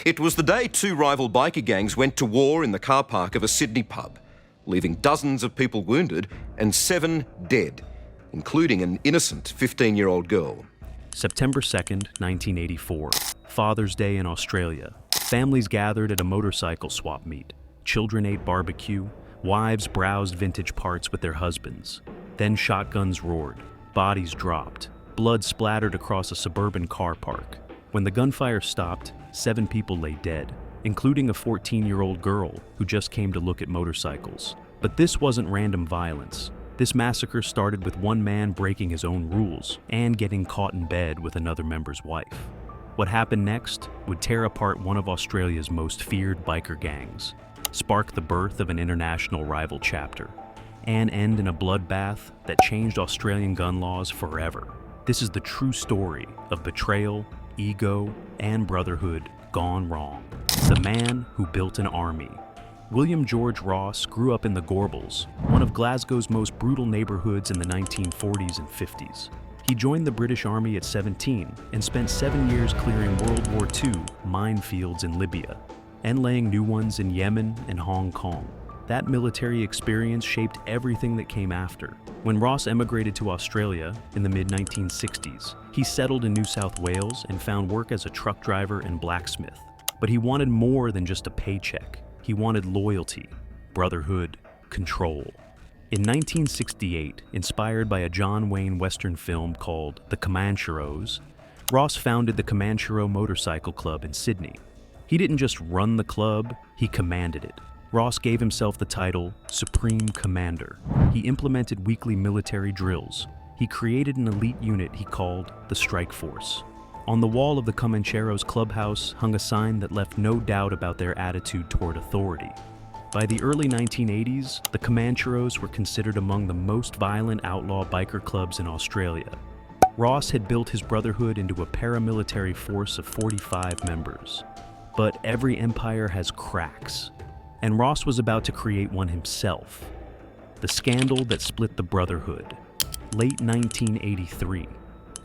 It was the day two rival biker gangs went to war in the car park of a Sydney pub, leaving dozens of people wounded and 7 dead, including an innocent 15-year-old girl. September 2nd, 1984. Father's Day in Australia. Families gathered at a motorcycle swap meet. Children ate barbecue. Wives browsed vintage parts with their husbands. Then shotguns roared. Bodies dropped. Blood splattered across a suburban car park. When the gunfire stopped, 7 people lay dead, including a 14-year-old girl who just came to look at motorcycles. But this wasn't random violence. This massacre started with one man breaking his own rules and getting caught in bed with another member's wife. What happened next would tear apart one of Australia's most feared biker gangs, spark the birth of an international rival chapter, and end in a bloodbath that changed Australian gun laws forever. This is the true story of betrayal, ego, and brotherhood gone wrong. The man who built an army. William George Ross grew up in the Gorbals, one of Glasgow's most brutal neighborhoods in the 1940s and 50s. He joined the British Army at 17 and spent 7 years clearing World War II minefields in Libya and laying new ones in Yemen and Hong Kong. That military experience shaped everything that came after. When Ross emigrated to Australia in the mid-1960s, he settled in New South Wales and found work as a truck driver and blacksmith. But he wanted more than just a paycheck. He wanted loyalty, brotherhood, control. In 1968, inspired by a John Wayne Western film called The Comancheros, Ross founded the Comanchero Motorcycle Club in Sydney. He didn't just run the club, he commanded it. Ross gave himself the title Supreme Commander. He implemented weekly military drills. He created an elite unit he called the Strike Force. On the wall of the Comancheros clubhouse hung a sign that left no doubt about their attitude toward authority. By the early 1980s, the Comancheros were considered among the most violent outlaw biker clubs in Australia. Ross had built his brotherhood into a paramilitary force of 45 members. But every empire has cracks, and Ross was about to create one himself. The scandal that split the brotherhood. Late 1983,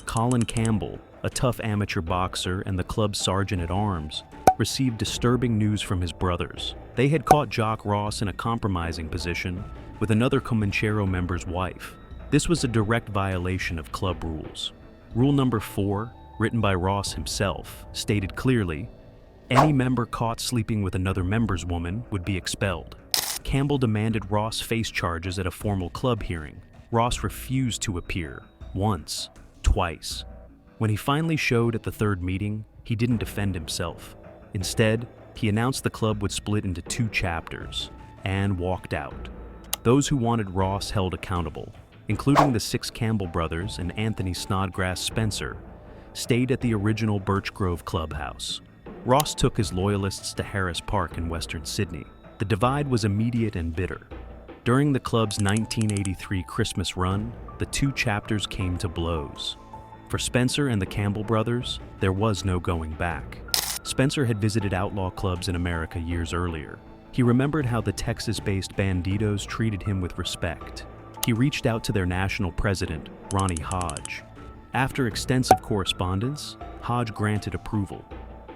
Colin Campbell, a tough amateur boxer and the club's sergeant-at-arms, received disturbing news from his brothers. They had caught Jock Ross in a compromising position with another Comanchero member's wife. This was a direct violation of club rules. Rule number 4, written by Ross himself, stated clearly, any member caught sleeping with another member's woman would be expelled. Campbell demanded Ross face charges at a formal club hearing. Ross refused to appear, once, twice. When he finally showed at the 3rd meeting, he didn't defend himself. Instead, he announced the club would split into 2 chapters, and walked out. Those who wanted Ross held accountable, including the 6 Campbell brothers and Anthony Snodgrass Spencer, stayed at the original Birch Grove clubhouse. Ross took his loyalists to Harris Park in Western Sydney. The divide was immediate and bitter. During the club's 1983 Christmas run, the 2 chapters came to blows. For Spencer and the Campbell brothers, there was no going back. Spencer had visited outlaw clubs in America years earlier. He remembered how the Texas-based Bandidos treated him with respect. He reached out to their national president, Ronnie Hodge. After extensive correspondence, Hodge granted approval.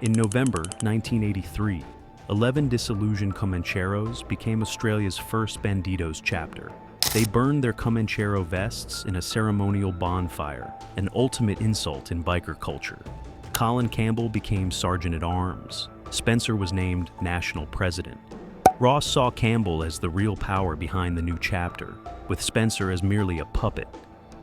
In November 1983, 11 disillusioned Comancheros became Australia's first Bandidos chapter. They burned their Comanchero vests in a ceremonial bonfire, an ultimate insult in biker culture. Colin Campbell became sergeant-at-arms. Spencer was named national president. Ross saw Campbell as the real power behind the new chapter, with Spencer as merely a puppet.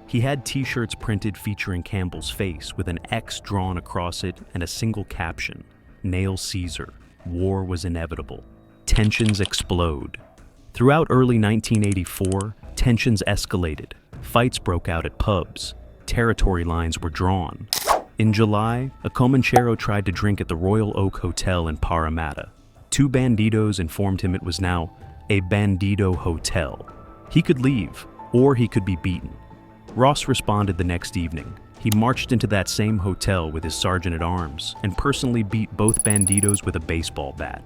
He had t-shirts printed featuring Campbell's face with an X drawn across it and a single caption, "Nail Caesar, war was inevitable." Tensions explode. Throughout early 1984, tensions escalated. Fights broke out at pubs. Territory lines were drawn. In July, a Comanchero tried to drink at the Royal Oak Hotel in Parramatta. 2 Bandidos informed him it was now a Bandido hotel. He could leave, or he could be beaten. Ross responded the next evening. He marched into that same hotel with his sergeant-at-arms and personally beat both Bandidos with a baseball bat.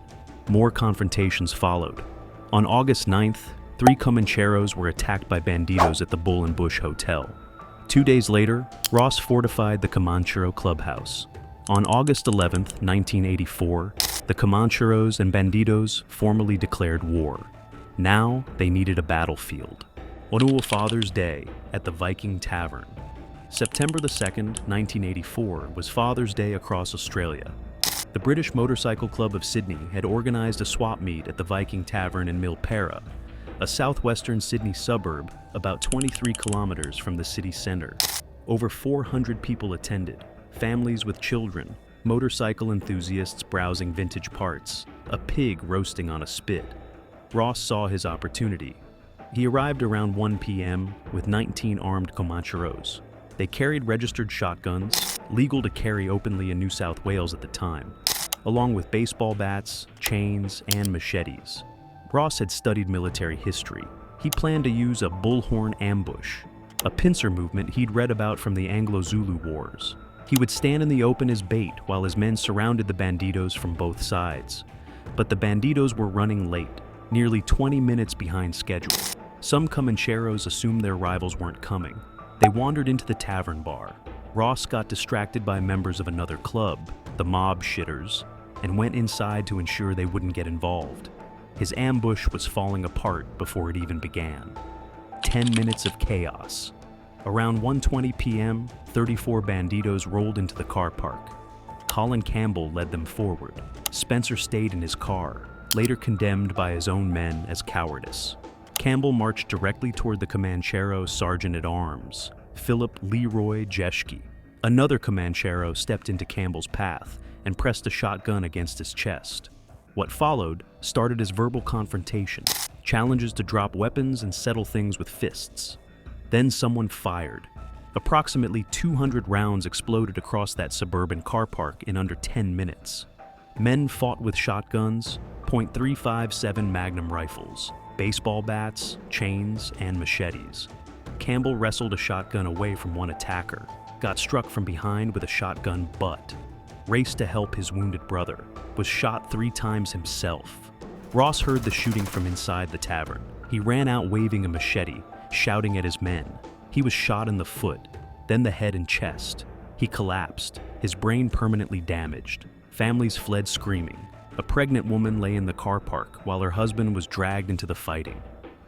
More confrontations followed. On August 9th, 3 Comancheros were attacked by Bandidos at the Bull and Bush Hotel. 2 days later, Ross fortified the Comanchero clubhouse. On August 11, 1984, the Comancheros and Bandidos formally declared war. Now they needed a battlefield. On Father's Day at the Viking Tavern. September 2nd, 1984 was Father's Day across Australia. The British Motorcycle Club of Sydney had organized a swap meet at the Viking Tavern in Milperra, a southwestern Sydney suburb about 23 kilometers from the city centre. Over 400 people attended, families with children, motorcycle enthusiasts browsing vintage parts, a pig roasting on a spit. Ross saw his opportunity. He arrived around 1 p.m. with 19 armed Comancheros. They carried registered shotguns, legal to carry openly in New South Wales at the time, along with baseball bats, chains, and machetes. Ross had studied military history. He planned to use a bullhorn ambush, a pincer movement he'd read about from the Anglo-Zulu Wars. He would stand in the open as bait while his men surrounded the Bandidos from both sides. But the Bandidos were running late, nearly 20 minutes behind schedule. Some Comancheros assumed their rivals weren't coming. They wandered into the tavern bar. Ross got distracted by members of another club, the Mob Shitters, and went inside to ensure they wouldn't get involved. His ambush was falling apart before it even began. 10 minutes of chaos. Around 1:20 p.m., 34 Bandidos rolled into the car park. Colin Campbell led them forward. Spencer stayed in his car, later condemned by his own men as cowardice. Campbell marched directly toward the Comanchero sergeant-at-arms, Philip Leroy Jeschke. Another Comanchero stepped into Campbell's path and pressed a shotgun against his chest. What followed started as verbal confrontation, challenges to drop weapons and settle things with fists. Then someone fired. Approximately 200 rounds exploded across that suburban car park in under 10 minutes. Men fought with shotguns, .357 Magnum rifles, baseball bats, chains, and machetes. Campbell wrestled a shotgun away from one attacker, got struck from behind with a shotgun butt, raced to help his wounded brother, was shot 3 times himself. Ross heard the shooting from inside the tavern. He ran out waving a machete, shouting at his men. He was shot in the foot, then the head and chest. He collapsed, his brain permanently damaged. Families fled screaming. A pregnant woman lay in the car park while her husband was dragged into the fighting.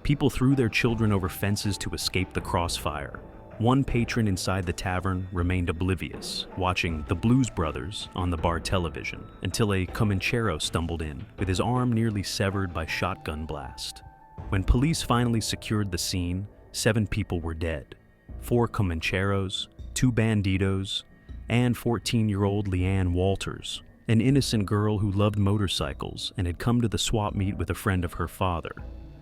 People threw their children over fences to escape the crossfire. One patron inside the tavern remained oblivious, watching the Blues Brothers on the bar television, until a Comanchero stumbled in, with his arm nearly severed by shotgun blast. When police finally secured the scene, 7 people were dead. 4 Comancheros, 2 Bandidos, and 14-year-old Leanne Walters, an innocent girl who loved motorcycles and had come to the swap meet with a friend of her father.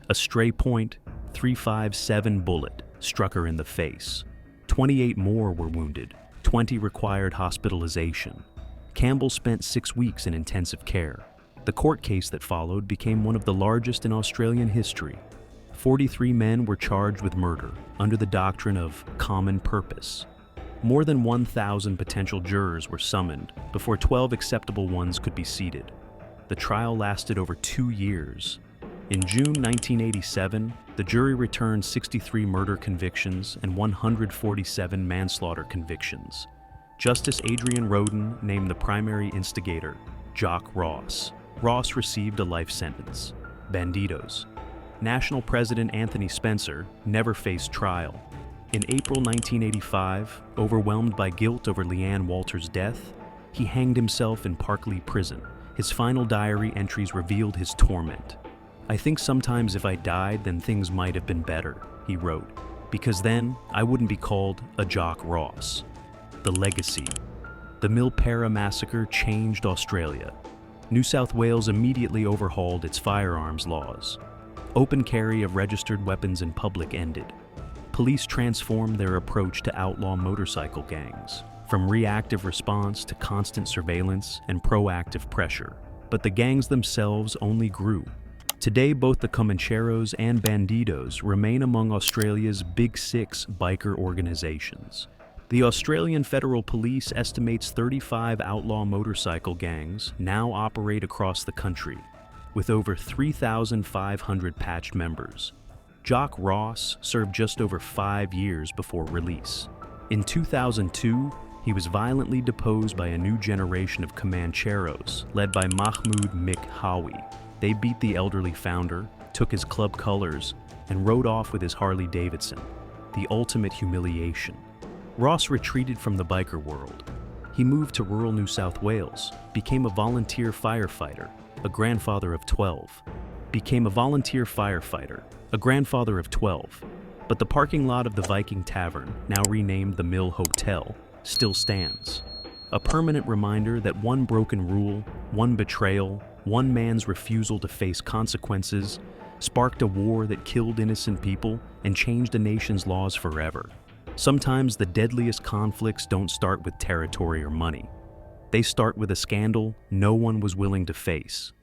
A stray .357 bullet struck her in the face. 28 more were wounded. 20 required hospitalization. Campbell spent 6 weeks in intensive care. The court case that followed became one of the largest in Australian history. 43 men were charged with murder under the doctrine of common purpose. More than 1,000 potential jurors were summoned before 12 acceptable ones could be seated. The trial lasted over 2 years. In June 1987, the jury returned 63 murder convictions and 147 manslaughter convictions. Justice Adrian Roden named the primary instigator, Jock Ross. Ross received a life sentence. Bandidos. National President Anthony Spencer never faced trial. In April 1985, overwhelmed by guilt over Leanne Walters' death, he hanged himself in Parklea Prison. His final diary entries revealed his torment. "I think sometimes if I died, then things might have been better," he wrote, "because then I wouldn't be called a Jock Ross." The legacy. The Milperra Massacre changed Australia. New South Wales immediately overhauled its firearms laws. Open carry of registered weapons in public ended. Police transformed their approach to outlaw motorcycle gangs, from reactive response to constant surveillance and proactive pressure. But the gangs themselves only grew. Today, both the Comancheros and Bandidos remain among Australia's Big 6 biker organizations. The Australian Federal Police estimates 35 outlaw motorcycle gangs now operate across the country, with over 3,500 patched members. Jock Ross served just over 5 years before release. In 2002, He was violently deposed by a new generation of Comancheros, led by Mahmoud Mick Hawi. They beat the elderly founder, took his club colors, and rode off with his Harley Davidson, the ultimate humiliation. Ross retreated from the biker world. He moved to rural New South Wales, became a volunteer firefighter, a grandfather of 12. But the parking lot of the Viking Tavern, now renamed the Mill Hotel, still stands. A permanent reminder that one broken rule, one betrayal, one man's refusal to face consequences, sparked a war that killed innocent people and changed a nation's laws forever. Sometimes the deadliest conflicts don't start with territory or money. They start with a scandal no one was willing to face.